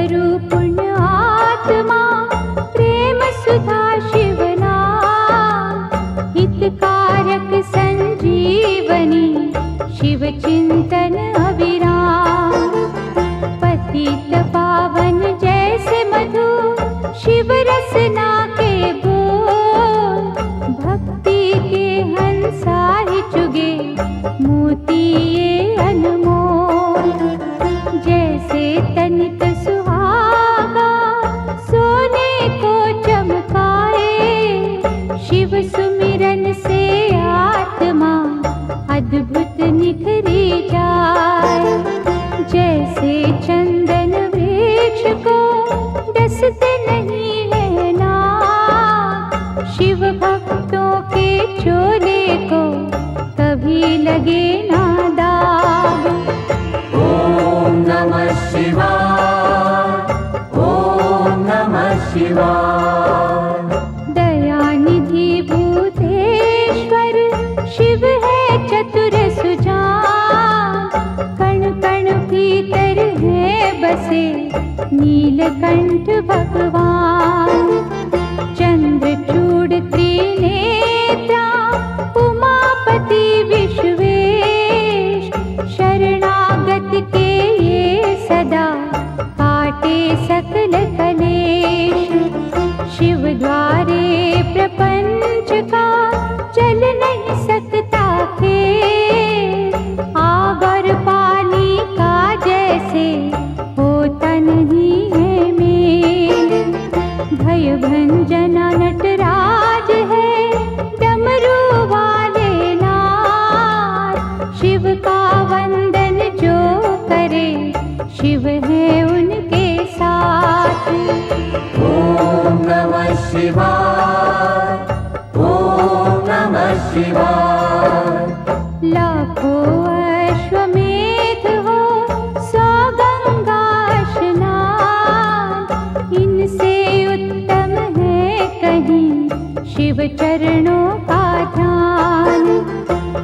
करू पुण्य आत्मा, प्रेम सुधा शिवना, हितकारक संजीवनी, शिव चिंतन अविराम। पतित पावन जैसे मधु, शिव रसना के बोल, भक्ति के हंसा ही चुगे, मोती ये अनमोल। जैसे तनिक सुहागा, सोने को चमकाए, शिव सुमिरन से आत्मा अद्भुत निखरी जाए। जैसे चंदन वृक्ष को डसते नहीं है ना, शिव भक्तों के चोले को कभी लगे ना दाग। ओम नमः शिवाय, ओम नमः शिवाय। दयानिधि भूतेश्वर, शिव है चतुर सुजान, कण कण भीतर है बसे, नीलकंठ भगवान। चंद्रचूड़ त्रिनेत्रा, उमापति विश्वेश, शरणागत के ये सदा काटे सकल कलेश। शिव द्वारे प्रपंच का चल नहीं सकता खेल, आग और पानी का जैसे होता नहीं है मेल। भय भंजना नटराज है, डमरू वाले नाथ, शिव का वंदन जो करे, शिव है उनके साथ। ओम नमः शिवाय, ओम नमः शिवाय। लाखों अश्वमेध हो, 100 गंगा स्नान, इनसे उत्तम है कहीं शिव चरणों का ध्यान।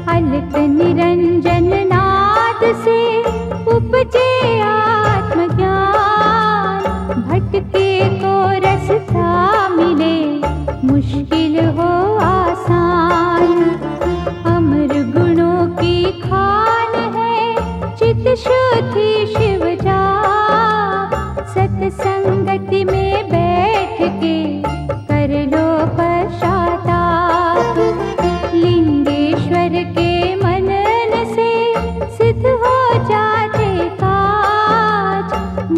अलक निरंजन नाद से उपजे आत्मज्ञान, भटके को रास्ता मिले, मुश्किल हो आसान। अमर गुणों की खान है, चित शुद्धि शिव जा, सत्संगति में बैठ के कर लो पश्चाताप। लिंगेश्वर के मनन से सिद्ध हो जाते काज,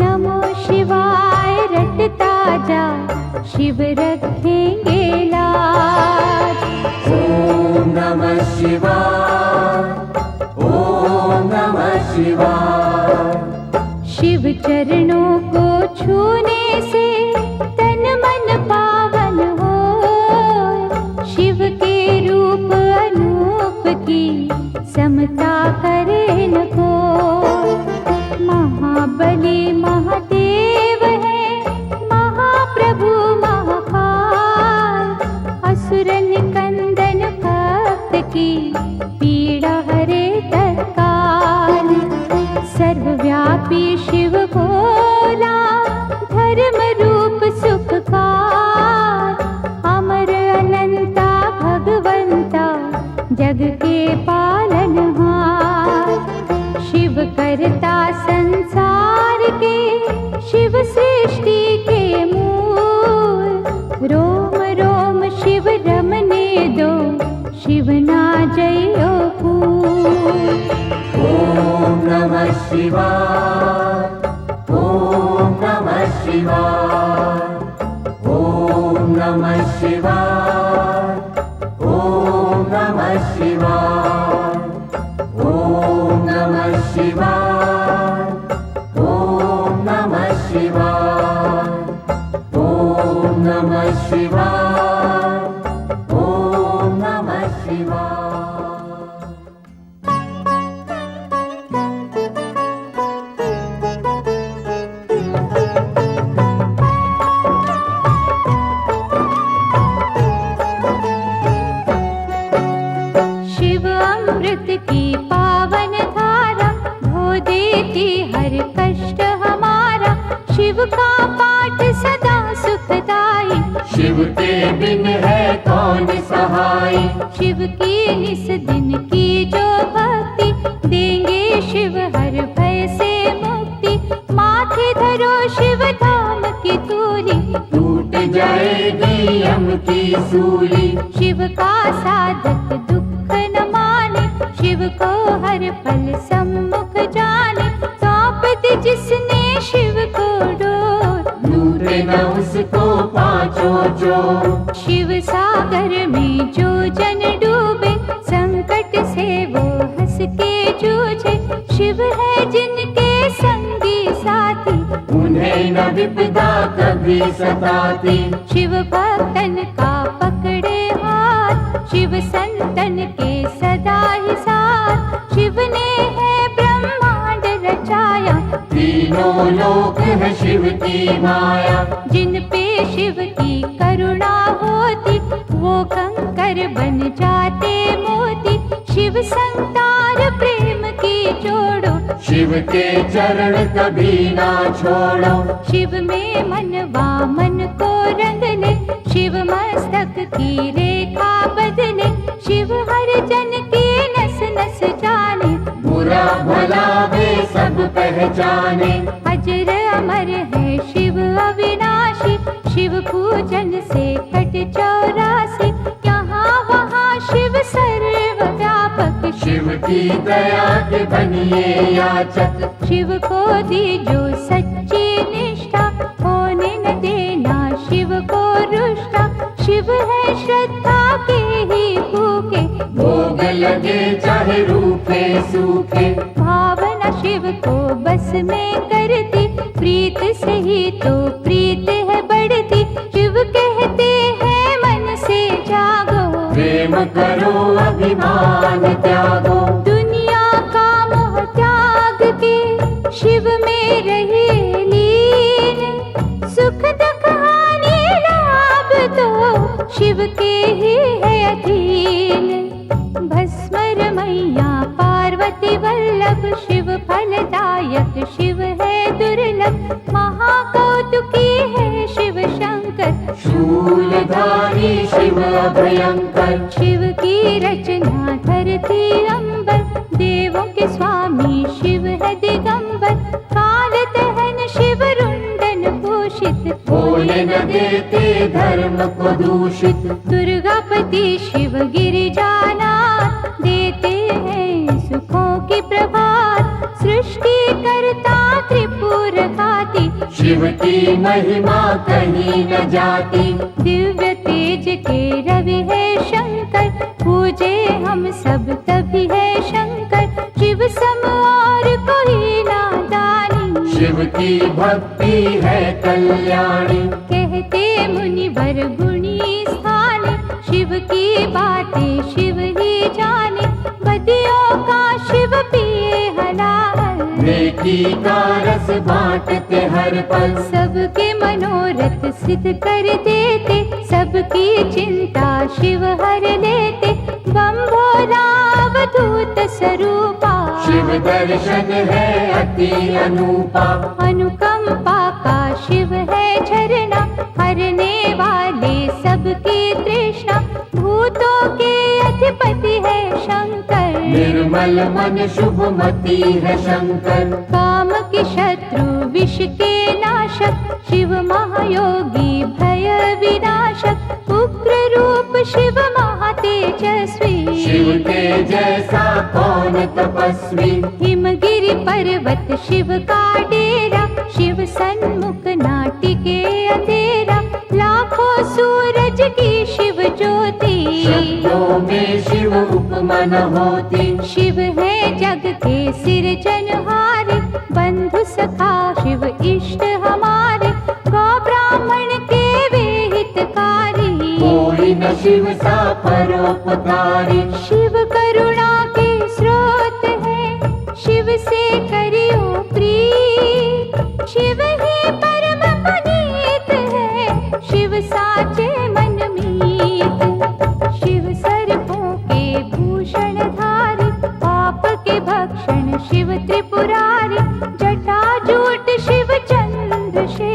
नमो शिवाय रटता जा, शिव रखेंगे लाज। ओम नमः शिवाय, ओम नमः शिवाय। शिव चरणों को छूने से तन मन पावन हो, शिव के रूप अनूप की समता करे न कोई। महाबली महादेव है, महाप्रभु महाकाल, असुर निकंदन भक्त की पीड़ा हरे तत्काल। सर्वव्यापी शिव भोला, धर्म रूप सुखकार, अमर अनंता भगवंता, जग के पालनहार। शिव करता संसार के, शिव सृष्टि के मूल, रोम रोम शिव रमने दो, शिव ना जयो फूल। ओम नमः शिवाय, ओम नमः शिवाय। ओम नमः शिवाय, ओम नमः शिवाय। ओम नमः शिवाय, ओम नमः शिवाय। ओम नमः शिवाय, ओम नमः शिवाय। शिव का पाठ सदा सुखदाई, शिव के बिन है कौन सहाय। शिव की निस दिन की जो भक्ति, देंगे शिव हर भय से मुक्ति। माथे धरो शिव धाम की तूली, टूट जाएगी यम की सूली। शिव का साधक दुख न माने, शिव को हर पल सम्मुख जाने। सौंप दी जिसने शिव को डोर, लूटे न उसको पांचों चोर। शिव सागर में जो जन डूबे, संकट से वो हंस के जूझे। शिव है जिनके संगी साथी, उन्हें न विपदा कभी सताती। शिव भक्तन का पकड़े हाथ, शिव संतन के सदा ही साथ। शिव ने है ब्रह्मांड रचाया, तीनों लोक है शिव की माया। जिन पे शिव की करुणा होती, वो कंकर बन जाते मोती। शिव संतार प्रेम की जोड़ो, शिव के चरण कभी ना छोड़ो। शिव में मनवा मन को रंग ले, शिव मस्तक की रेखा बदले। शिव हर जन की नस नस जाने, बुरा भला वे सब पहचाने। अजर अमर है शिव अविनाशी, शिव पूजन से कट 84। यहाँ वहाँ शिव सर्वव्यापक, शिव की दया के बनिए याचक। शिव को दी जो सच्ची निष्ठा, होने न देना शिव को रुष्टा। शिव है श्रद्धा के ही भूखे, भोग लगे चाहे रूखे सूखे। भावना शिव को बस में करती, प्रीत से ही तो प्रीत है बढ़ती। शिव कहते हैं मन से जागो, प्रेम करो अभिमान त्यागो। दुनिया का मोह त्याग के शिव में रहे लीन। सुख दुख हानि लाभ तो शिव के ही है अधीन। भस्मर मैया पार्वती वल्लभ, शिव फलदायक शिव है दुर्लभ। महाकौतुकी है शिव शंकर, शूलधारी शिव अभयंकर। शिव की रचना धरती अंबर, देवों के स्वामी शिव है दिगंबर। काल दहन शिव रुंडन भूषित, होने न देते धर्म को दूषित। दुर्गापति शिव गिरिजानाथ, देते हैं सुखों की प्रभात। सृष्टि करता त्रिपुर घाती, शिव की महिमा कहीं न जाती। दिव्य तेज के रवि है शंकर, पूजे हम सब तभी है शंकर। शिव सम और कोई नादानी, शिव की भक्ति है कल्याणी। कहते मुनिवर गुणी स्थाने, शिव की बातें शिव ही जाने। बदियों का शिव पिए हलाहल, नेकी का रस बांटते हर पल। सबके मनोरथ सिद्ध कर देते, सबकी चिंता शिव हर लेते। बम भोला अवधूत स्वरूपा, शिव दर्शन है अति अनूपा। अनुकंपा का शिव है झरना, हरने वाले सबकी तृष्णा। भूतों के अधिपति है शंकर, निर्मल मन शुभमती है शंकर। काम के शत्रु विष के नाशक, शिव महायोगी भय विनाशक। उग्र रूप शिव महातेजस्वी, शिव के जैसा कौन तपस्वी। हिमगिरि पर्वत शिव का डेरा, शिव सन्मुख नाटिके अंधेरा। लाखों सूरज की शिव ज्योति, शब्दों में शिव उपमा न होती। शिव है जग के सिरजनहारे, बंधु सखा शिव इष्ट हमारे। गौ ब्राह्मण के वे हितकारी, कोई न शिव सा परोपकारी। शिव करुणा के स्रोत है, शिव से करियो प्रीत। शिव ही परम पुनीत है, शिव साचे मन मीत। शिव सर्पों के भूषण धारी, पाप के भक्षण शिव त्रिपुरारी। जटा जूट शिव चंद्रशेखर,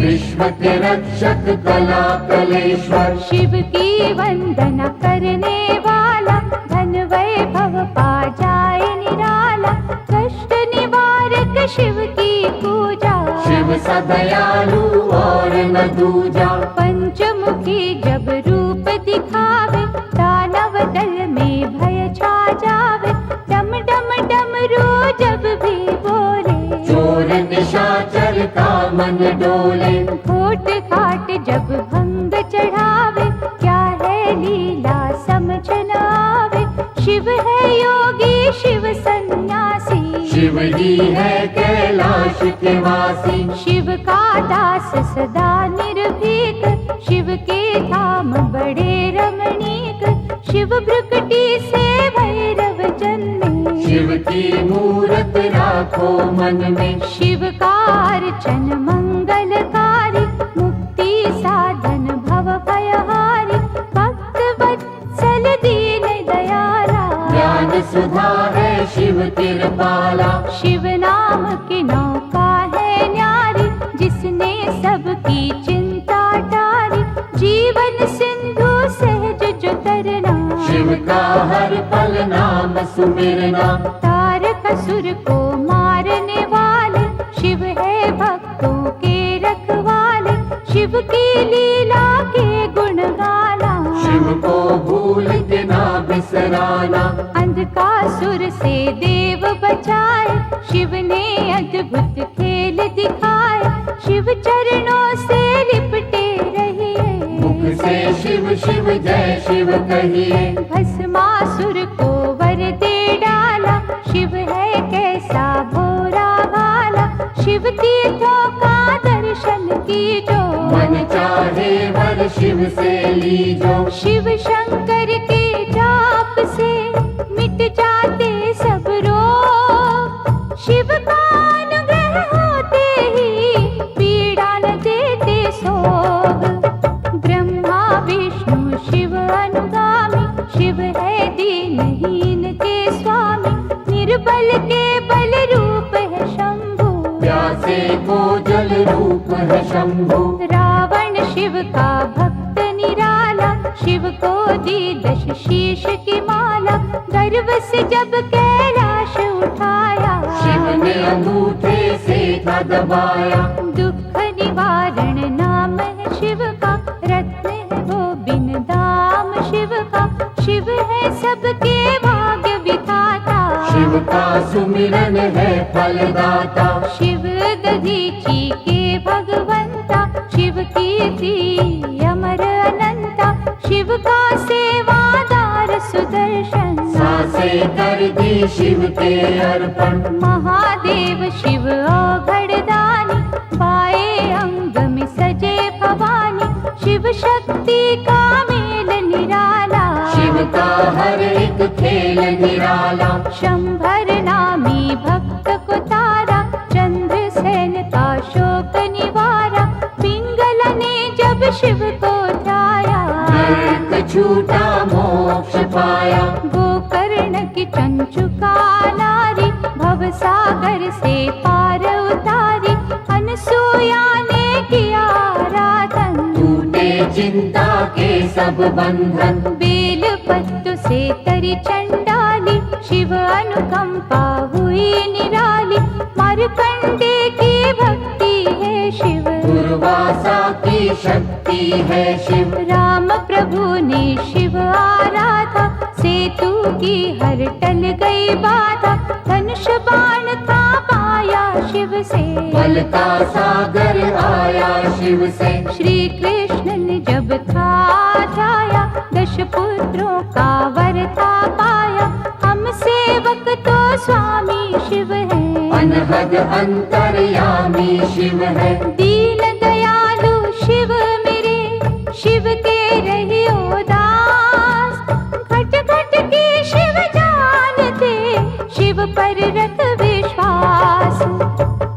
विश्व के रक्षक कला कलेश्वर, शिव की वंदना करने वाला धन वैभव पा जाए निराला। कष्ट निवारक शिव की पूजा, शिव सा दयालु और न दूजा। पंचमुखी जब रूप दिखावे, दानव दल में भय छा जावे। डम डम डमरू जब भी बोले, चोर निशाचर का मन डोले। घोट घाट जब भंग चढ़ावे, क्या है लीला समझ न आवे। शिव है योगी शिव सन्यासी, शिव ही है कैलाश के वासी। शिव का दास सदा निर्भीक, शिव के धाम बड़े रमणीक। शिव भ्रुकुटी से भैरव जन्मे, शिव की मूरत राखो मन में। शिव का अर्चन मंगलकारी, मुक्ति साधन भव भयहारी। भक्त वत्सल दीन दयाला, ज्ञान सुधा है शिव कृपाला। शिव नाम की नौका है न्यारी, जिसने सबकी चिंता टारी। जीवन सिंधु सहज जो तरना, शिव का हर पल नाम सुमिरना। तारक असुर को मारने वाले, शिव है भक्तों के रखवाले। शिव की लीला के गुण गाना, शिव को भूल के ना बिसराना। अंधकासुर से देव बचाए, शिव ने अद्भुत खेल दिखाए। शिव चरणों से लिपटे रहिए, मुख से शिव शिव जय शिव कहिए। भस्मासुर को वर दे डाला, शिव है कैसा भोला भाला। शिव तीर्थों का दर्शन कीजो, मन चाहे वर शिव से लीजो। शिव शंकर के जाप से मिट जाते सब रोग। शिव का अनुग्रह होते ही पीड़ा न देते सोग। ब्रह्मा विष्णु शिव अनुगामी, शिव है दीनहीन के स्वामी। निर्बल के बल रूप है शंभु, प्यासे को जल रूप है शंभु। रावण शिव का भक्त निराला, शिव को दी 10 शीश की माला। गर्व से जब कैलाश उठाया, शिव ने अंगूठे से था दबाया। दुख निवारण नाम है शिव का, रत्न है वो बिन दाम शिव का। शिव है सबके भाग्य विधाता, शिव का सुमिरन है फलदाता। शिव दधीची के भगवंता, शिव कीर्ति अमर अनंता। शिव का सेवादार सुदर्शन, सांसे कर दी शिव के अर्पण। महादेव शिव औघड़दानी, पाए अंग में सजे भवानी। शिव शक्ति का मेल निराला, शिव का हर एक खेल निराला। शंभर नामी भक्त को तारा, चंद्रसेन का शोक निवारा। पिंगला ने जब शिव को ध्याया, नरक छूटा मोक्ष पाया। गोकर्ण की चंचुका नारी, भवसागर से पार उतारी। अनसुया ने किया आराधन, टूटे चिंता के सब बंधन। बेल पत्तों से तरी चंडाली, शिव अनुकंपा हुई निराली। मार्कंडे की भक्ति है शिव, दुर्वासा की शक्ति है शिव। राम प्रभु ने शिव आराधा, सेतु की हर टल गई बाधा। धनुष बाण था पाया शिव से, बल का सागर आया शिव से। श्री कृष्ण ने जब था जाया, 10 पुत्रों का वर था पाया। हम सेवक तो स्वामी शिव है, अनहद अंतर्यामी शिव है। दीन दयालु शिव मेरे, शिव के रहियो दास। घट घट के शिव जानते, शिव पर रख विश्वास।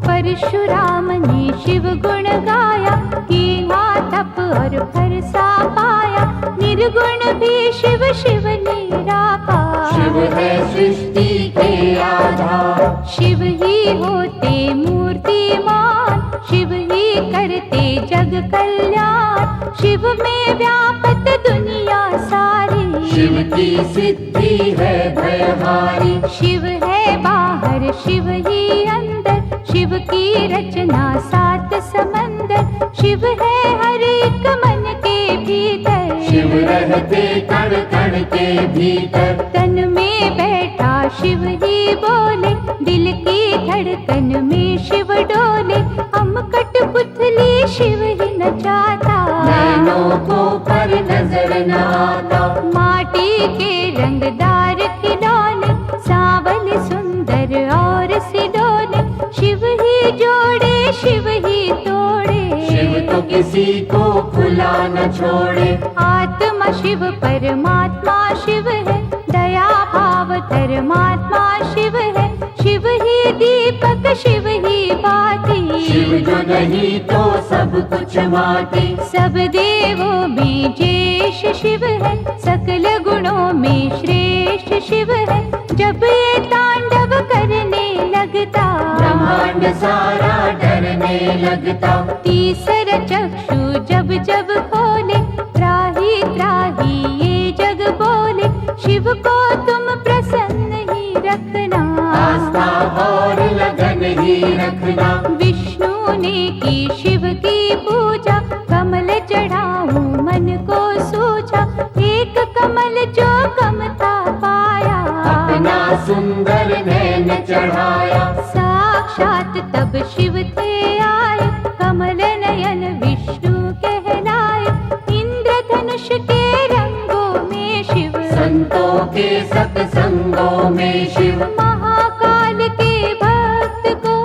परशुराम ने शिव गुण गाया, कीना तप और फरसा पाया। निर्गुण भी शिव शिव निराकार, शिव है सृष्टि के आधार। शिव ही होते मूर्तिमान, शिव ही करते जग कल्याण, शिव में व्यापत दुनिया सारी। शिव की सिद्धि है भयहारी, शिव है बाहर शिव ही अंदर, शिव की रचना सात समंदर, शिव है हर एक मन के भीतर। शिव रहते कण कण के भीतर, तन में बैठा शिव ही बोले, दिल की धड़कन में शिव डोले। हम कठपुतली शिव ही नचाता, नैनों को पर नजर न आता। माटी के रंगदार खिलौने, सांवल सुंदर और सिडोले, शिव ही जोड़े शिव ही तोड़े। शिव तो किसी को खुला न छोड़े, आत्मा शिव परमात्मा शिव है, दया भाव धर्मात्मा शिव है। शिव ही दीपक शिव ही बाती, शिव जो नहीं तो सब कुछ माटी। सब देवों में ज्येष्ठ शिव है, सकल गुणों में श्रेष्ठ शिव है। जब ये तांडव करने लगता, ब्रह्मांड सारा डरने लगता। तीसरा चक्षु जब जब खोले, त्राही त्राही ये जग बोले। शिव को तुम प्रसन्न ही रखना, आस्था और लगन ही रखना। विष्णु ने की शिव की पूजा, कमल चढ़ाऊं मन को सूझा। एक कमल जो कमता पाया, अपना सुंदर नैन चढ़ाया। साक्षात तब शिव थे आए, कमल नयन विष्णु कहलाए। इंद्रधनुष के रंगों में शिव, संतों के सत्संगों में शिव। महाकाल के भक्त को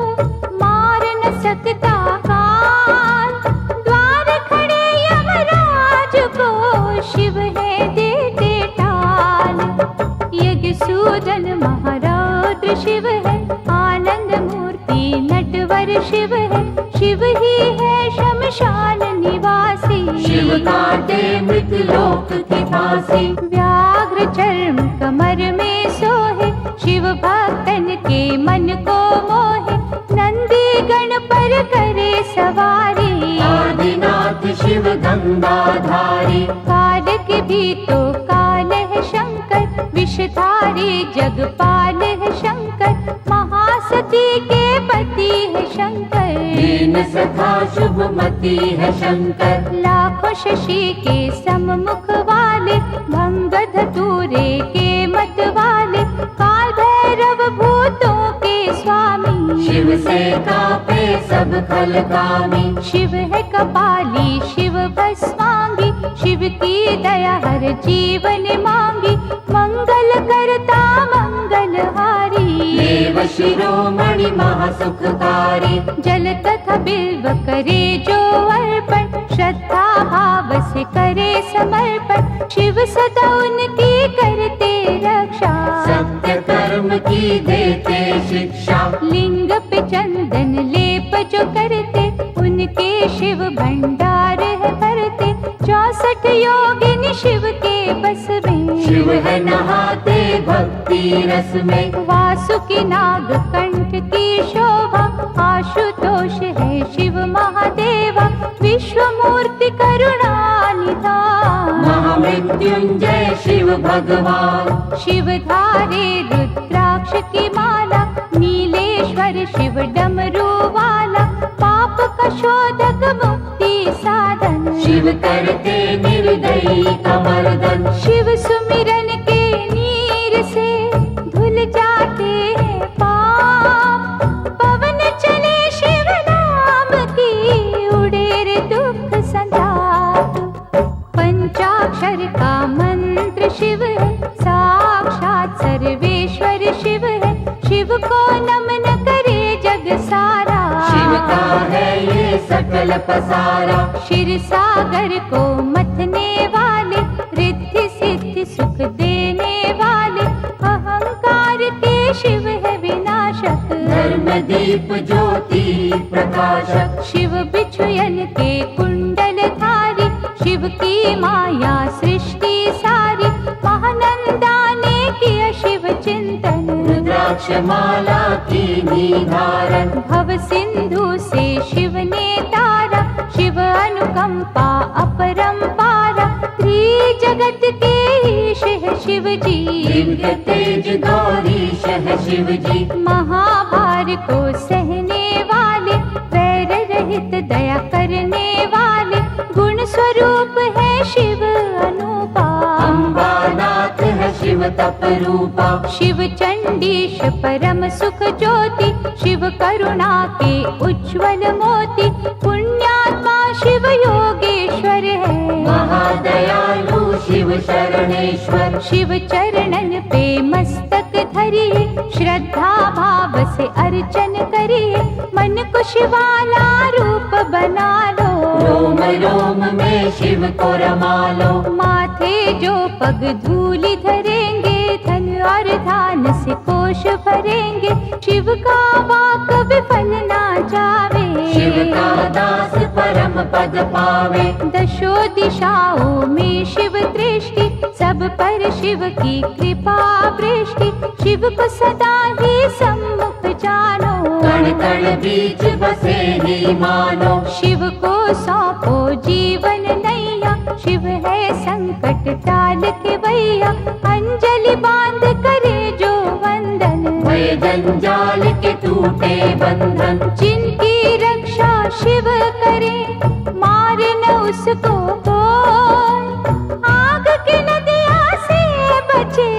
मार न सकता काल, द्वार खड़े यमराज को शिव है देते टाल। यज्ञ सूदन महारौद्र शिव है, आनंद मूर्ति नटवर शिव है। शिव ही है शमशान निवासी, शिव काटे मृत लोक की फांसी। व्याघ्र चर्म कमर में सोहे, शिव भक्तन के मन को मोहे। नंदी गण पर करे सवारी, आदिनाथ शिव गंगाधारी। काल के भी तो काल है शंकर, विषधारी जगपाल है शंकर। महासती के पति है शंकर, दीन सखा शुभमती है शंकर। लाखों शशि के सम्मुख वाले, भंग धतूरे के मत वाले। काल भैरव भूतों के स्वामी, शिव से कापे सब खलकामी। शिव है कपाली शिव भस्मांगी, शिव की दया हर जीवन मांगी। मंगल करता मंगलहारी, देव शिरोमणि महासुखकारी। जल तथा बिल्व करे जो अर्पण, श्रद्धा भाव से करे समर्पण। शिव सदा उनकी करते रक्षा, सत्य कर्म की देते शिक्षा। लिंग पे चंदन लेप जो करते, उनके शिव भंडार है भरते। 64 योगिनी शिव के बस में, शिव है नहाते भक्ति रस में। वासुकी नाग कंठ की शोभा, आशुतोष है शिव महादेवा। विश्व मूर्ति करुणा निधान, महामृत्युंजय शिव भगवान। शिव धारे रुद्राक्ष की माला, नीलेश्वर शिव डमरू वाला। पाप का शोधक मुक्ति साधन, शिव करते निर्दयी कमर्दन। शिव सुमिरन के नीर से धुल जाते हैं पाप। पवन चले शिव नाम की, उड़े रे दुख संताप। पंचाक्षर का मंत्र शिव है, साक्षात सर्वेश्वर शिव है। शिव को नमन करे जग सारा, शिव का है ये सकल पसारा। क्षीर सागर को मथने वाले, रिद्धि सिद्धि सुख देने वाले। अहंकार के शिव है विनाशक, धर्म दीप ज्योति प्रकाशक। शिव बिछुयन के कुंडल धारी, शिव की माया सृष्टि सारी। महानंदा ने किया शिव चिंतन, रुद्राक्ष माला की निधारण। भव सिंधु से शिव ने तारा, अनुकंपा अपरंपारा, त्रिजगत के ईश है शिव जी। दिव्य तेज गौरीश है शिव जी। महाभार को सहने वाले, वैर रहित दया करने वाले, गुण स्वरूप है शिव अनुपा। अम्बानाथ है शिव तप रूपा। शिव चंडीश परम सुख ज्योति, शिव करुणा के उज्ज्वल मोती, पुण्यात्मा शिव योगेश्वर है। महादयालु शिव शरणेश्वर। शिव चरणन पे मस्तक धरिए, श्रद्धा भाव से अर्चन करिए, मन को शिवाला रूप बना लो। रोम रोम में शिव को रमा लो। माथे जो पग धूलि धरेंगे, धन और धान से कोश भरेंगे, शिव का वाक विफल ना जावे। शिव का दास परम पद पावे। दशो दिशाओं में शिव दृष्टि, सब पर शिव की कृपा वृष्टि, शिव को सदा ही सम्मुख जानो। कण कण बीच बसे ही मानो। शिव को सौंपो जीवन नैया, शिव है संकट टाल के भैया, अंजलि बांध करे जो वंदन। भय जंजाल के टूटे बंधन। जिनकी रक्षा शिव करे, मारे न उसको कोई, आग की नदिया से बचे,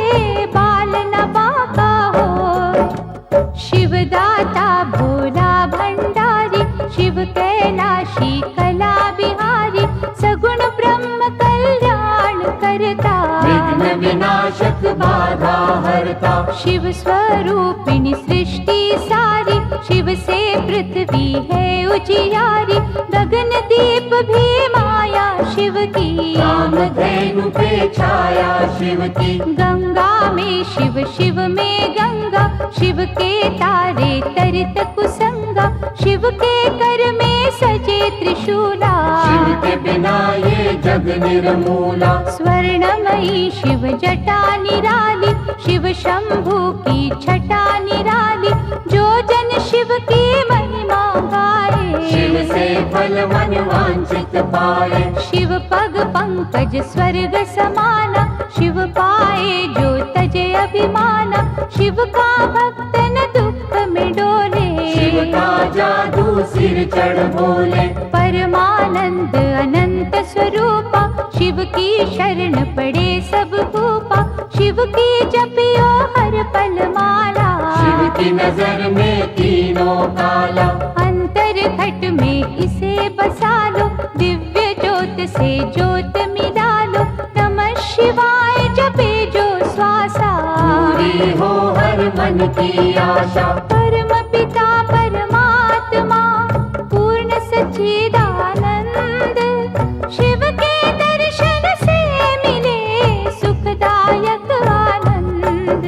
बाल न बाका हो। शिव दाता भोला भंडारी, शिव कैलाशी कला बिहारी, सगुण ब्रह्म कल्याण करता। विघ्न विनाशक बाधा हरता। शिव स्वरूपिणी सृष्टि सारी, शिव से पृथ्वी है उजियारी, गगन दीप भी माया शिव की। कामधेनु पे छाया शिव की। गंगा में शिव, शिव में गंगा, शिव के तारे तरित कुसंगा, शिव के कर में सजे त्रिशूला। शिव के बिना ये जग निर्मूला। स्वर्णमयी शिव जटा निराली, शिव शंभु की छटा निराली, जो जन शिव की महिमा गाए। शिव से फल मन वांछित पाए। शिव पग पंकज स्वर्ग समाना, शिव पाए जो तजे अभिमाना, शिव का भक्त न दुख में डोले। शिव का जादू सिर चढ़ बोले। परमानंद अनंत स्वरूपा, शिव की शरण पड़े सब भूपा, शिव की जपियो हर पल माला। शिव की नजर में तीनों काला। अंतर घट में इसे बसा लो, दिव्य ज्योत से ज्योत मिला लो, नमः शिवाय जपे जो श्वासा। पूरी हो हर मन की आशा। परम पिता परमात्मा पूर्ण सच्चिदानंद, शिव के दर्शन से मिले सुखदायक आनंद।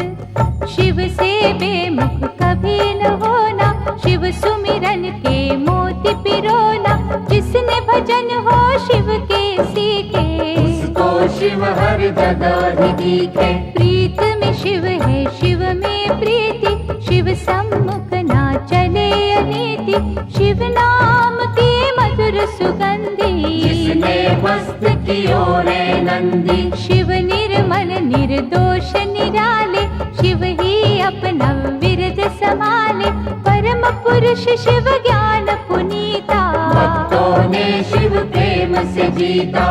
शिव से बेमुख कभी न होना, शिव सुमिरन के मोती पिरोना, जिसने भजन हो शिव के सीखे, उसको शिव हर जगह ही दिखे। प्रीत में शिव है शिव में प्रीति, शिव सम्मुख ना चले अनीति, शिव नाम की मधुर सुगंधी। जिसने मस्त कियो रे नंदी। शिव निर्मल निर्दोष निराले, शिव ही अपना विरद संभाले, परम पुरुष शिव ज्ञान पुनीता। भक्तों ने शिव प्रेम से जीता।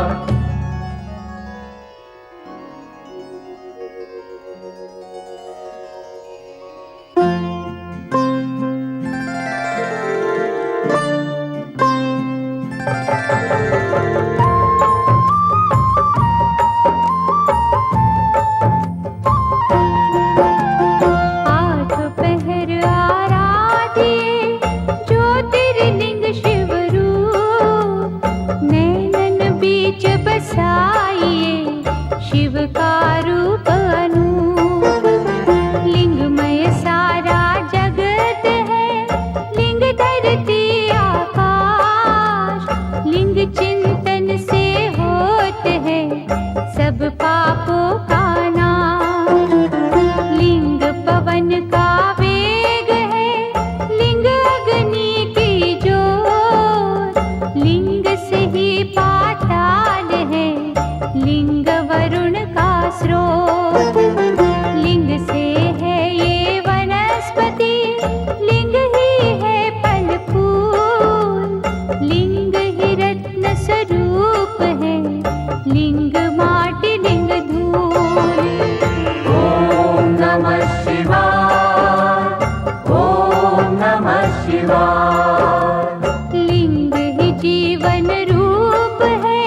जीवन रूप है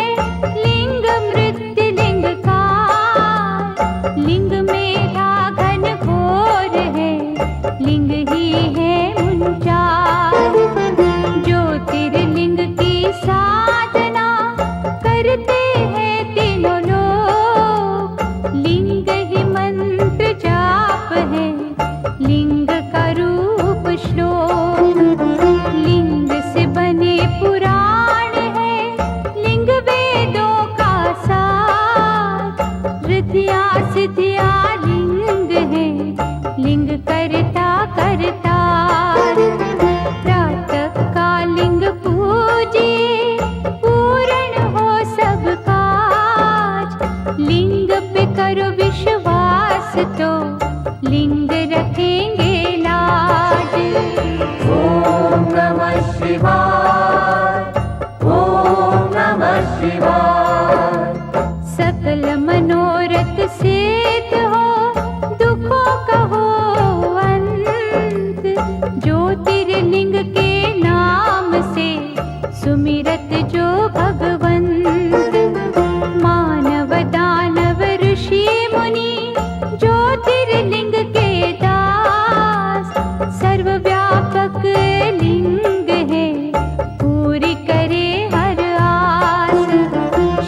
लिंग मृत्यु लिंग का। लिंग मेरा घन घोर है, लिंग ही है उनचास। ज्योतिर्लिंग की साधना करते हैं तीनों लोग। लिंग ही मंत्र जाप है, लिंग का रूप श्लोक। लिंग से बने पुराण है, लिंग वेदों का सार। रिद्धियाँ सिद्धियाँ लिंग है, लिंग करता करतार। प्रातः का लिंग पूजिए, पूर्ण हो सब काज। लिंग पे करो विश्वास तो लिंग रखेंगे लाज। ओम नमः शिवाय, ओम नमः शिवाय। सकल मनोरथ सिद्ध हो, दुखों का हो अंत। ज्योतिर्लिंग के नाम से सुमिरत जो भगवंत। मानव दानव ऋषि मुनि ज्योतिर्लिंग के दास। सर्वव्यापक लिंग है, पूरी करे हर आस।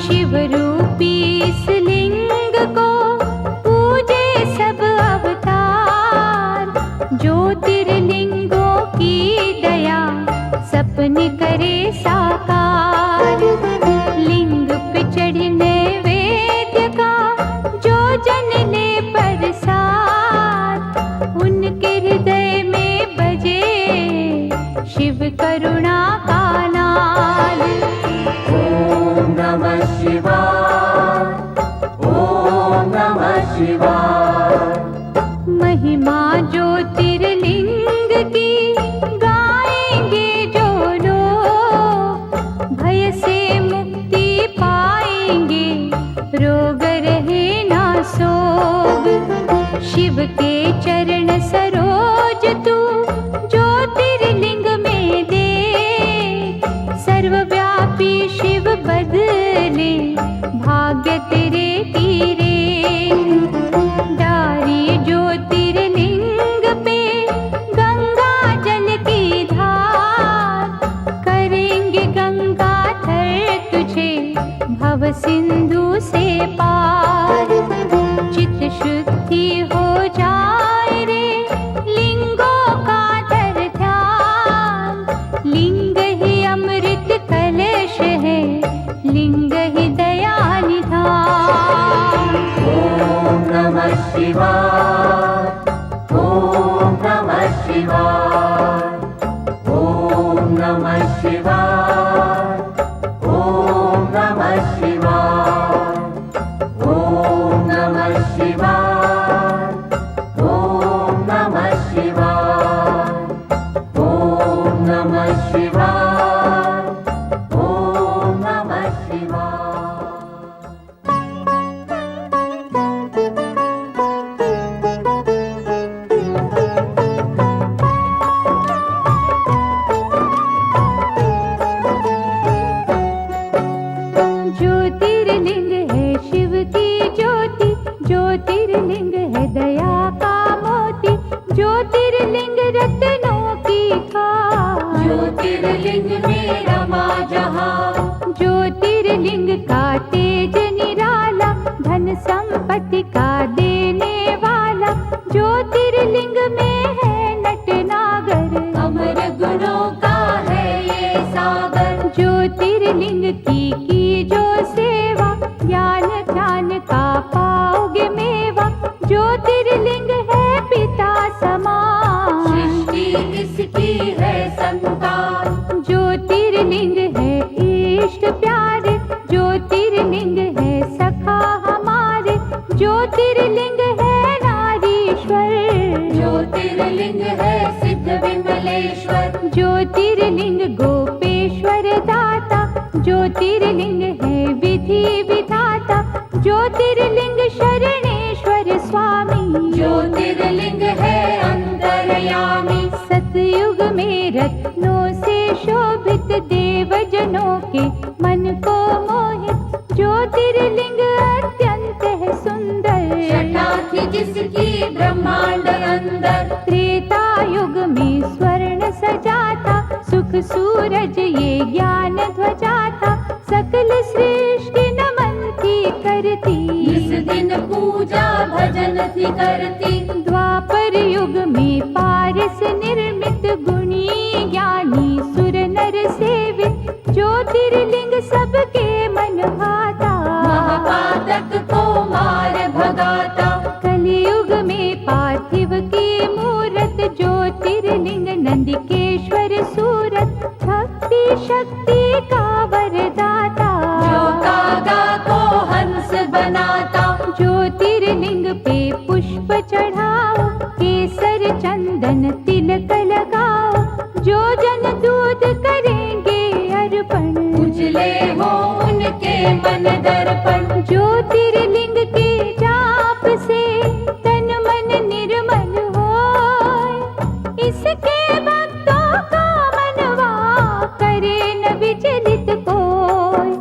शिव रूपी इस लिंग को पूजे सब अवतार। ज्योतिर्लिंगों की दया सपने करे साकार। लिंग पे चढ़ने वेद्य का जो जन ले प्रसाद। उनके हृदय में बजे शिव करुणा का नाद। ओम नमः शिवाय, ओम नमः शिवाय। महिमा ज्योतिर्लिंग की गाएंगे जो लोग। भय से मुक्ति पाएंगे, रोग रहे ना सोग। शिव के चरण सरोज तू ज्योतिर्लिंग में दे। सर्वव्यापी शिव बदले भाग्य तेरे तीरे। डारी ज्योतिर्लिंग पे गंगा जल की धार। करेंगे गंगाधर तुझे भव सिंधु से पार। चित शुद्धि हो जाए रे, लिंगों का धर ध्यान। लिंग ही अमृत कलश है, लिंग ही दया निधान। ओम नमः शिवाय, ओम नमः शिवाय। ओम नमः शिवाय, ओम नमः शिवाय। ओम नमः शिवाय, ओम नमः शिवाय। ओम नमः शिवाय, ओम नमः शिवाय। ज्योतिर्लिंग है शिव की ज्योति। ज्योतिर्लिंग है दया का मोती। ज्योतिर्लिंग रत्नों की खान। ज्योतिर्लिंग में रमा जहाँ। ज्योतिर्लिंग का तेज निराला, धन संपत्ति का देने वाला। ज्योतिर्लिंग में है नटनागर, अमर गुणों का है ये सागर। ज्योतिर्लिंग की जो सेवा, ज्ञान ध्यान का पाओगे मेवा। ज्योतिर्लिंग है पिता समान, सृष्टि इसकी है संतान। ज्योतिर्लिंग है इष्ट प्यारे। ज्योतिर्लिंग है सखा हमारे। ज्योतिर्लिंग है नारीश्वर। ज्योतिर्लिंग है सिद्ध विमलेश्वर। ज्योतिर्लिंग गोपेश्वर दाता। ज्योतिर्लिंग है विधि विधाता। ज्योतिर्लिंग शरणेश्वर स्वामी। ज्योतिर्लिंग है अंतर्यामी। सतयुग में रत्नों से शोभित देव जन दर्शनों के मन को मोहित, ज्योतिर्लिंग अत्यंत है सुंदर। छटा थी जिसकी ब्रह्मांड अंदर, त्रेता युग में स्वर्ण सजा था, सुख सूरज ये ज्ञान ध्वजा था, सकल सृष्टि नमन थी करती, इस दिन पूजा भजन थी करती। द्वापर युग में पारस निर्मित, गुणी ज्ञानी सुर नर सेवित, ज्योतिर्लिंग सबके मन भाता, महापातक को मार भगाता। कलियुग में पार्थिव की मूरत, ज्योतिर्लिंग नंदिकेश्वर सूरत, भक्ति शक्ति का वरदाता, जो कागा को हंस बनाता। ज्योतिर्लिंग पे पुष्प चढ़ाओ, केसर चंदन तिलक लगाओ, जो जन दूध करेंगे अर्पण, उजले हो उनके मन दर्पण। ज्योतिर्लिंग के जाप से तन मन निर्मल होय, इसके भक्तों का मनवा करे न विचलित कोय।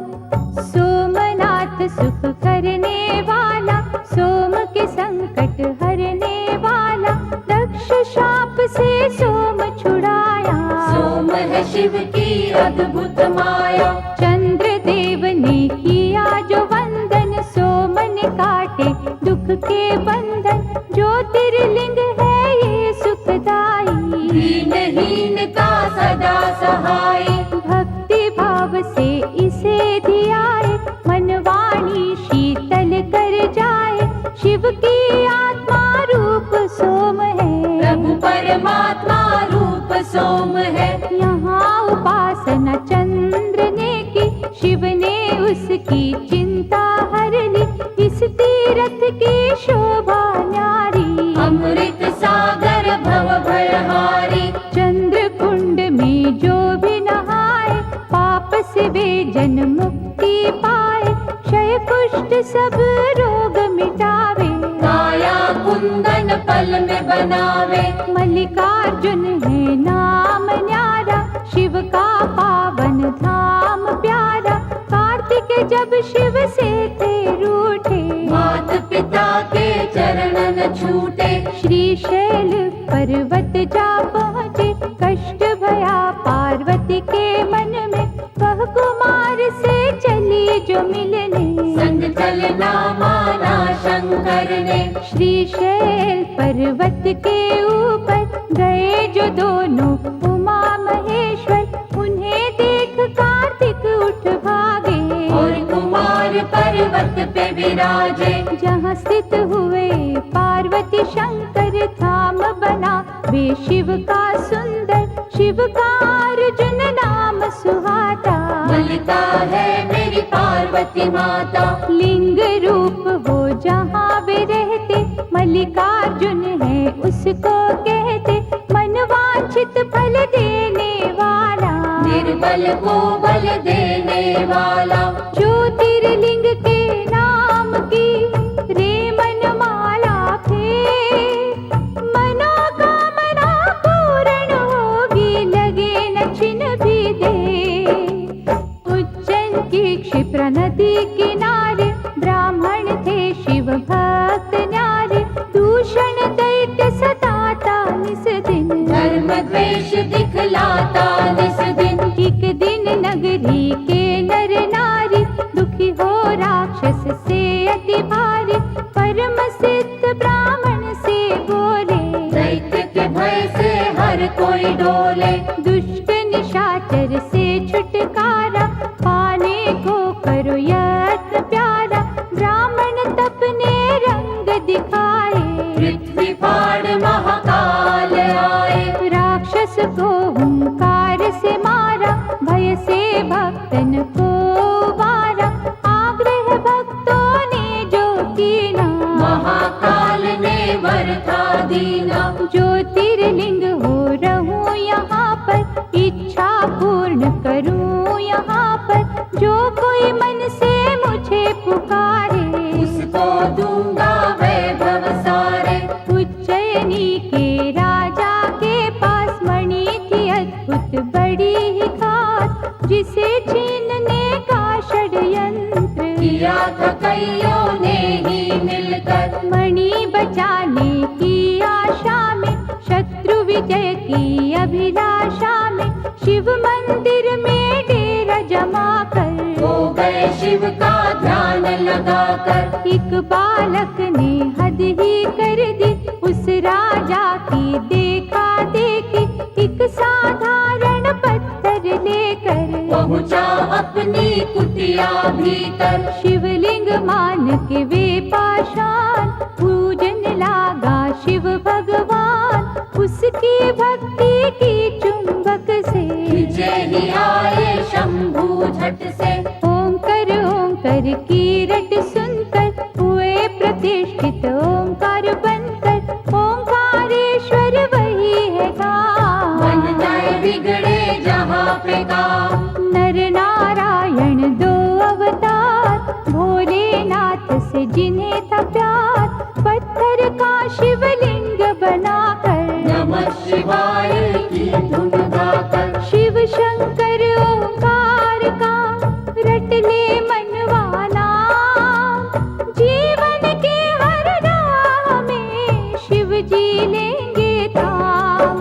सोमनाथ सुख करने वाला, सोम के संकट हरने वाला, दक्ष शाप से सोम छुड़ाया, सोम है शिव की अद्भुत माया। चंद्र देव ने किया जो वंदन, सोम ने काटे दुख के बंधन, ज्योतिर्लिंग है ये सुखदाई, दीनहीन का सदा सहाय। भक्ति भाव से इसे धियाए, मनवाणी शीतल कर जाए, शिव की आत्मा रूप सोम है, प्रभु परमात्मा रूप सोम है। यहाँ उपासना चंद्र ने की, शिव ने उसकी चिंता हर ली, इस तीरथ की शोभा न्यारी, अमृत सागर भव भयहारी। चंद्र कुंड में जो भी नहाए, पाप से वे जन मुक्ति पाए, क्षय कुष्ठ सब रोग मिटावे, काया कुंदन पल में बनावे। मल्लिकार्जुन है नाम न्यारा, शिव का पावन धाम प्यारा, कार्तिक जब शिव से थे रूठे, मात पिता के चरणन छूटे। श्रीशैल पर्वत जा पहुँचे, कष्ट भया पार्वती के मन में, वह कुमार से चली जो मिलने, संग चलना माना शंकर ने। श्रीशैल पर्वत के ऊपर गए जो दोनों उमा महेश्वर, उन्हें देख कार्तिक उठ भागे, और कुमार पर्वत पे विराजे। जहाँ स्थित हुए पार्वती शंकर, धाम बना वे शिव का सुंदर, शिव का अर्जुन नाम सुहाता, मल्लिका है मेरी पार्वती माता। लिंग रूप हो जहाँ वे रहते, मल्लिकार्जुन है उसको कहते, मनवांछित फल देने वाला, निर्बल को बल देने वाला। ज्योतिर्लिंग के नाम की रे मनमाला फेर, मनोकामना पूर्ण होगी, लगे न छिन भी दे। उज्जैन की क्षिप्रा नदी किनारे, ब्राह्मण थे शिव भक्त न्यारे, दूषण दैत्य सताता निस दिन, धर्म द्वेष दिखलाता निस दिन। एक दिन नगरी के नर नारी, दुखी हो राक्षस से अति भारी, परम सिद्ध ब्राह्मण से बोले, दैत्य के भय से हर कोई डोले। दुष्ट निशाचर से छुटकारा, पाने को करो यत्न प्यारा, ब्राह्मण तपने रंग दिखाए, पृथ्वी फाड़ महाकाल आए। राक्षस को हुंकार से मारा, भय से भक्तन को वारा, आग्रह भक्तों ने जो कीना, महाकाल ने वर था दीना। ज्योतिर्लिंग हो रहूं यहाँ पर, इच्छा पूर्ण करूं यहाँ पर, जो कोई मन से मुझे पुकारे, उसको दूंगा वैभव सारे। उज्जैनी के राजा के पास मणि थी अद्भुत बड़ी ही खास, जिसे शिव का ध्यान लगाकर। एक बालक ने हद ही कर दी उस राजा की देखा देखी, एक साधारण पत्थर लेकर पहुँचा अपनी कुटिया भीतर। शिवलिंग मान के वे पाषाण, पूजन लागा शिव भगवान। उसकी भक्ति की चुंबक से विजय ही आए शंभू झट से। ओंकार ओंकार की रट सुनकर हुए प्रतिष्ठित ओंकार बनकर। ओंकारेश्वर वही है काम, बन जाए बिगड़े जहाँ पे काम। नर नारायण दो अवतार, भोलेनाथ से जिन्हें था प्यार। पत्थर का शिवलिंग बनाकर नमः शिवाय की धुन गाकर। शिव शंकर ओंकार का रट ले मनवाना। जीवन के हर राह में शिव जी लेंगे थाम।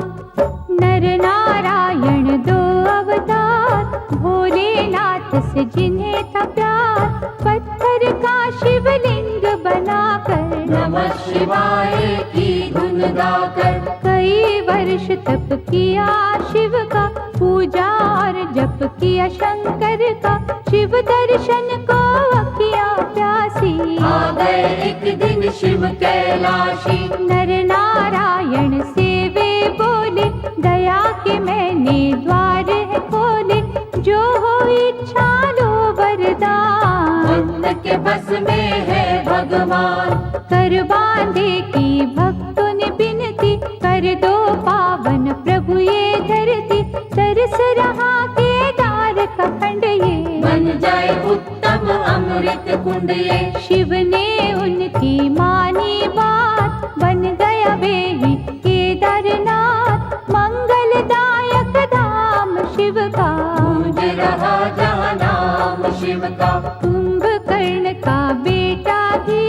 नर नारायण दो अवतार, भोलेनाथ से जिन्हें था प्यार। पत्थर का शिवलिंग बनाकर नमः शिवाय की धुन गाकर। कई वर्ष तप किया शिव का, पूजा और जप किया शंकर का। शिव दर्शन को अखियाँ प्यासी, आ गए एक दिन शिव कैलाशी। नर नारायण से वे बोले, दया के मैंने द्वार है खोले। जो हो इच्छा लो वरदान, भक्त के बस में है भगवान। कर बांधे की भक्तों ने बिनती, कर दो पावन प्रभु ये धरती। तरस रहा केदार का खंड ये, बन जाए उत्तम अमृत कुंड ये। शिव ने उनकी मानी बात, बन गया वे ही केदारनाथ। मंगलदायक धाम शिव का, गूंज रहा जहाँ नाम शिव का। कुंभकर्ण का बेटा भी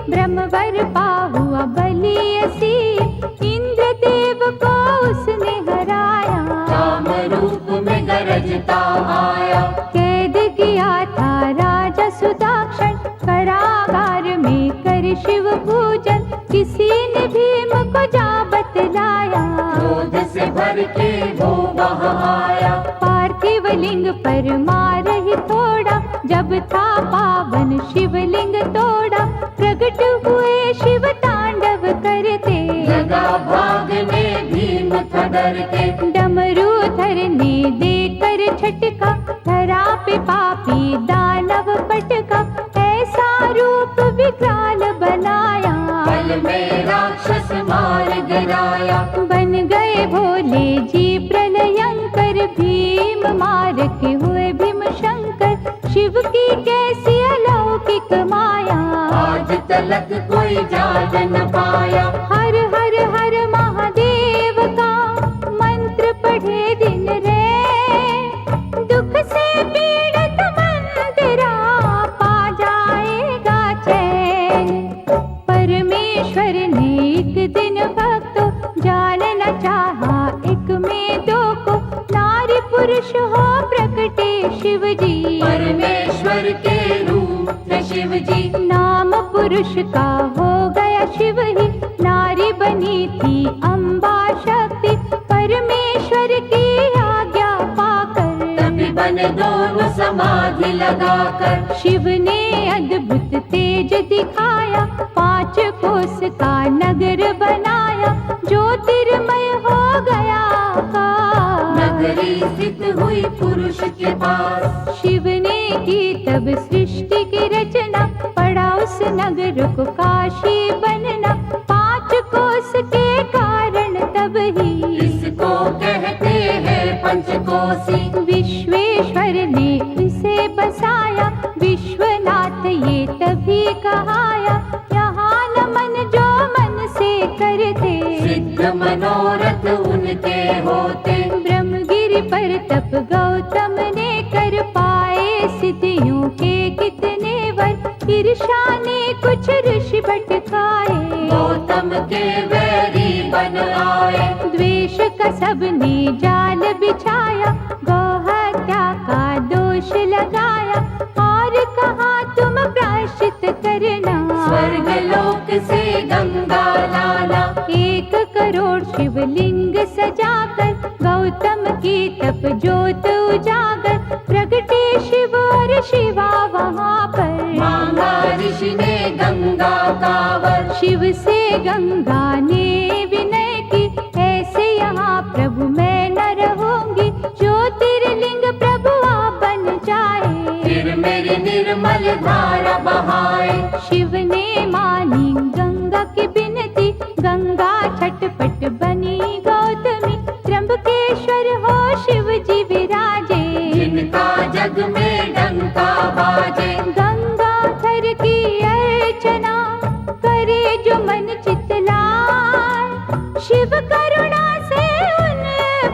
ब्रह्मवर पा हुआ बलि असीम। इंद्रदेव को उसने हराया, काम रूप में गरजता आया। कैद किया था राजा सुदाक्षण, कारागार में कर शिव पूजन। किसी ने भीम को जा बतलाया, क्रोध से भर के वो वहाँ आया। पार्थिव लिंग पर मार ही थोड़ा, जब था पावन शिवलिंग तोड़ा। प्रकट हुए शिव तांडव करते, लगा भागने भीम था डर के। डमरूधर ने देकर छटका, धरा पे पापी दानव पटका। ऐसा रूप विकराल बनाया, पल में राक्षस मार गिराया। बन गए भोले जी प्रलयंकर। भीम मार के हुए भीम शंकर। शिव की कैसी अलौकिक माया, आज तलक कोई जान न पाया। हर हर हर महादेव का मंत्र पढ़े दिन रे। दुख से पीड़ित मंदिरा पा जाएगा चैन। परमेश्वर ने एक दिन भक्तों जानना चाहा, एक में दो को। नारी पुरुष हो प्रकटे शिव जी, परमेश्वर के रूप थे शिव जी। नाम पुरुष का हो गया शिव ही, नारी बनी थी अम्बा शक्ति। परमेश्वर की आज्ञा पाकर तभी बने दोनों समाधि लगाकर। शिव ने अद्भुत तेज दिखाया, 5 कोस का नगर बनाया। ज्योतिर्मय हो गया आकाश, नगरी स्थित हुई पुरुष के पास। शिव ने की तब सृष्टि की रचना, पड़ा उस नगर को काशी बनना। 5 कोस के कारण तब ही इसको कहते हैं पंचकोसी। विश्वेश्वर ने इसे बसाया, विश्वनाथ ये तभी कहाया। यहाँ नमन जो मन से करते, सिद्ध मनोरथ उनके होते। ब्रह्मगिरि पर तप गौतम ने कर पाए, सिद्धियों के कितने वर। ईर्षा ने कुछ ऋषि भटकाए, गौतम के वैरी बन आए। द्वेष का सबने जाल बिछाया, गौ हत्या का दोष लगाया। और कहा करना। स्वर्ग लोक से गंगा लाना, 1 करोड़ शिवलिंग सजाकर गौतम की तप ज्योत उजागर, प्रगटे शिव और शिवा वहाँ पर। मांगा ऋषि ने गंगा का वर, शिव से गंगा ने विनय की, ऐसे यहाँ प्रभु मैं न रहूंगी, ज्योतिर्लिंग प्रभु आप बन जाए। फिर मेरी निर्मल धारा बहाए। शिव ने मानी गंगा की बिनती, गंगा छटपट बनी गौतमी, त्र्यंबकेश्वर हो शिव जी विराजे। जिनका जग में डंका बाजे, गंगाधर की अर्चना करे जो मन चितलाए, शिव करुणा से उन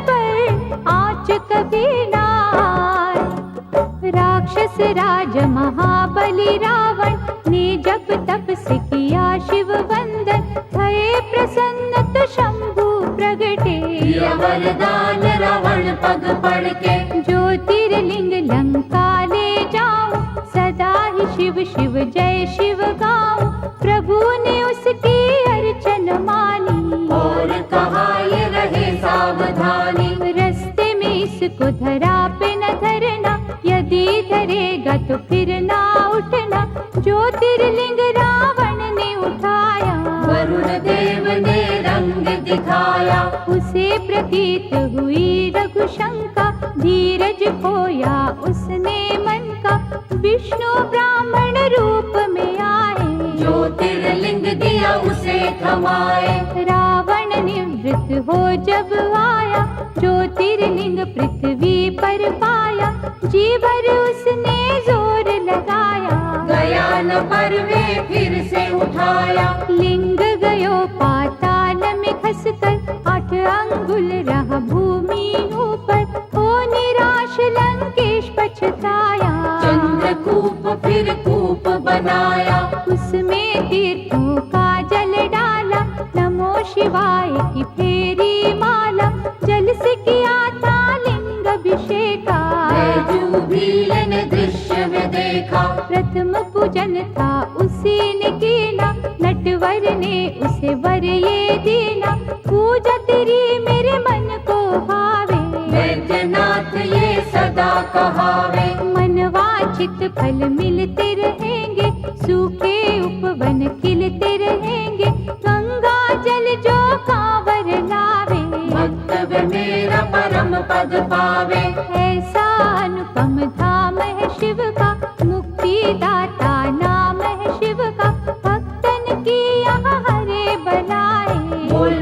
पर आँच कभी ना आए। राक्षस राज महाबली रावण ने जब तप से किया शिव वंदन, भये प्रसन्न तो शंभु प्रगटे। दिया वरदान रावण पग पड़ के, ज्योतिर्लिंग लंका ले जाऊं, सदा ही शिव शिव जय शिव गाऊं, प्रभु ने उसकी अर्चन मानी। और कहा ये रहे सावधानी, रस्ते में इसको धरा पे न धरना, यदि धरेगा तो फिर ना उठना, ज्योतिर्लिंग रावण ने उठाया। वरुण देव ने रंग दिखाया, उसे प्रतीत हुई रघुशंका, धीरज खोया उसने मन का, विष्णु ब्राह्मण रूप में आए। ज्योतिर्लिंग दिया उसे थमाए। रावण निवृत्त हो जब आया, ज्योतिर्लिंग पृथ्वी पर पाया, जी भर उसने जोर लगाया। गया न पर वे फिर से उठाया, लिंग गयो पाताल में खसकर, 8 अंगुल रहा भूमि ऊपर, हो निराश लंकेश पछताया। चंद्रकूप फिर कूप बनाया, उसमें तीर्थों का जल डाला, नमो शिवाय की फेरी माला, जल से किया था लिंग अभिषेका। बैजू भील ने दृश्य में देखा, प्रथम पूजन था उसी ने कीना, नटवर ने उसे वर ये दीना, पूजा तेरी मेरे मन को भावे। वैद्यनाथ ये सदा कहावे, मनवांछित फल मिलते रहेंगे, सूखे उपवन खिलते रहेंगे, गंगा जल जो कांवर लावे। भक्त वे मेरा परम पद पावे। ऐसा अनुपम धाम है शिव का, मुक्ति दाता नाम है शिव का, भक्तन की यहाँ हरे बनाए। बोल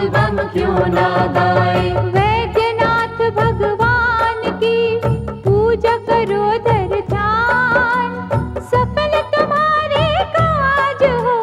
बम क्यों ना गाए, वैद्यनाथ भगवान की पूजा करो धर ध्यान, सफल तुम्हारे काज हो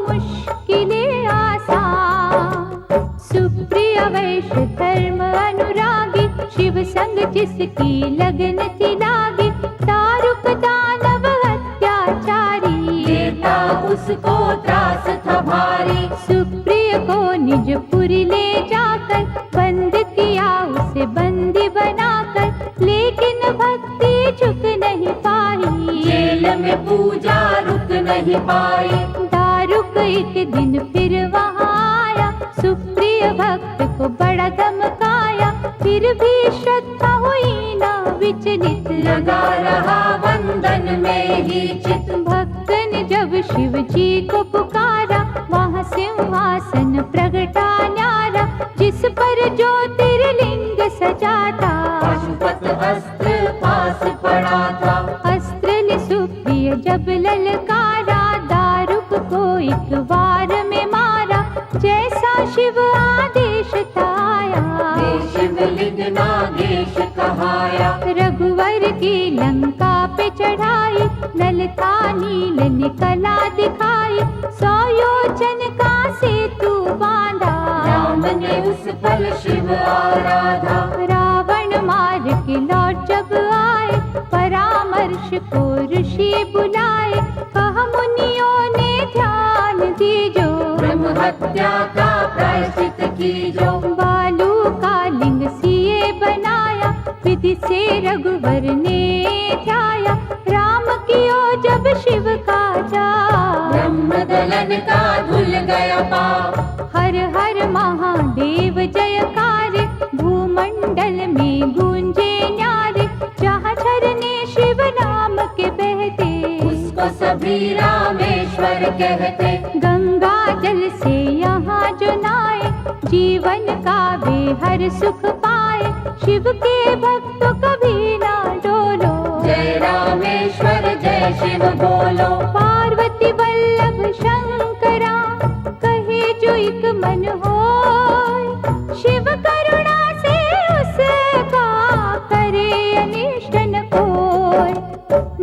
मुश्किलें आसान। सुप्रिय वैश्य धर्म अनुरागी, शिव संग जिसकी लगन थी लागी, दारुक दानव अत्याचारी, देता उसको त्रास था भारी। सुप्रिय को निज पुरी ले जाकर, बंद किया उसे बंदी बनाकर, लेकिन भक्ति झुक नहीं पाई, जेल में पूजा रुक नहीं पाई। दारुक एक दिन फिर वहाँ आया, सुप्रिय भक्त को बड़ा धमकाया, फिर भी श्रद्धा हुई ना विचलित, लगा रहा वंदन में ही चित। भक्त ने जब शिव जी को पुकारा, वहाँ सिंहासन प्रगटा न्यारा, जिस पर ज्योतिर्लिंग सजा था। पशुपत अस्त्र पास पड़ा था, अस्त्र ने सुप्रिय जब ललकारा, दारुक को एक वार में मारा, जैसा शिव आदेश था आया। शिवलिंग नागेश कहाया, रघुवर की लंका पे चढ़ाई, ललता नील ने कला दिखाई, 100 योजन का सेतु बांधा, राम ने उस पल शिव आराधा। रावण मार के लौट जब आए, परामर्श को ऋषि बुलाए, कहा मुनियों ने ध्यान दीजो, ब्रह्म हत्या का प्रायश्चित कीजो। बालू का लिंग सिए बनाया, विधि से रघुवर ने ध्याया, राम कियो जब शिव का बचा। ब्रह्मदलन का धुल गया पाप। हर हर महादेव जयकार, भूमंडल में गूंजे न्यारे। जहाँ झरने शिव नाम के बहते, उसको सभी रामेश्वर कहते। गंगा जल से यहाँ जो नहाए, जीवन का वे हर सुख पाए। शिव के भक्तों कभी ना डोलो, जय रामेश्वर जय शिव बोलो। पार्वती वल्लभ शंकरा, कहे जो एक मन होय। शिव करुणा से उसका करे अनिष्ट न कोय।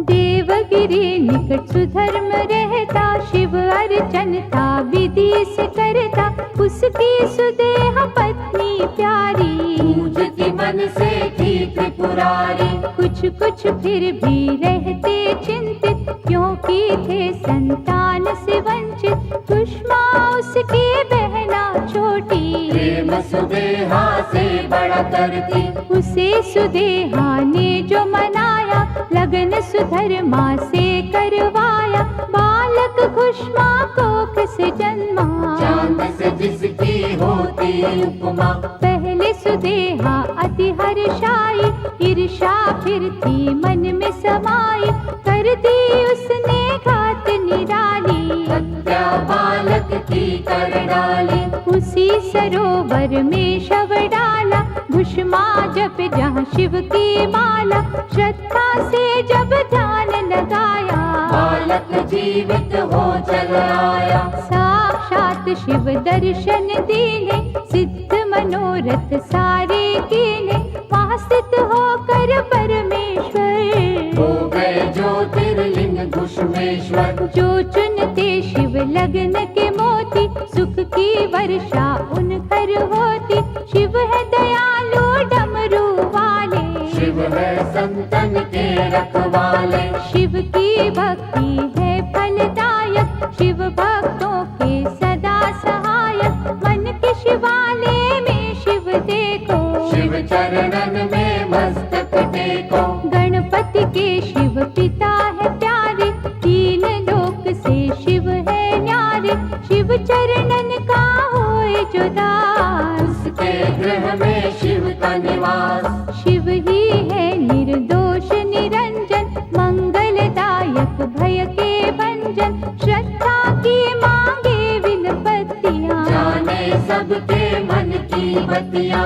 देवगिरी निकट सुधर्म रहता, शिव अर्चन था विधि से करता। उसकी सुदेह पत्नी प्यारी, पूजती मन से थी त्रिपुरारी। कुछ कुछ फिर भी रहते चिंतित, क्योंकि थे संतान से वंचित। कुष्मा उसकी बहना छोटी, प्रेम सुदेहा से बड़ा करती। उसे सुदेहा ने जो मनाया, लगन सुधर्मा से करवाया। बालक कुष्मा कोख से जन्मा, चांद से जिसकी होती उपमा। पहले सुदेहा अति हर्षाई, ईर्षा फिर थी मन में समाई। कर दी उसने घात निराली, हत्या बालक की कर डाली। उसी सरोवर में शव डाला। भुष्मा जप जहाँ शिव की माला, श्रद्धा से जब ध्यान लगाया। बालक जीवित हो चल आया। साक्षात शिव दर्शन दीने, सिद्ध मनोरथ सारे कीने। वहाँ स्थित होकर परमेश्वर, हो गए ज्योतिर्लिंग घुष्मेश्वर। जो चुनते शिव लगन के मोती, सुख की वर्षा उन घर होती। शिव है दयालु डमरू वाले, शिव है संतन के रखवाले। शिव की भक्ति है फलदायक, शिव भक्तों के सदा सहायक। मन के शिवालय में शिव देखो, शिव चरणन में मस्तक टेको। गणपति के शिव पिता है प्यारे, तीन लोक से शिव है न्यारे। शिव चरणन का होए जो दास, उसके गृह में शिव का निवास। शिव ही है निर्दोष निरंजन, मंगलदायक भय के भंजन। श्रद्धा की मांगे विनपतियाँ, जाने सबके मन की बतिया।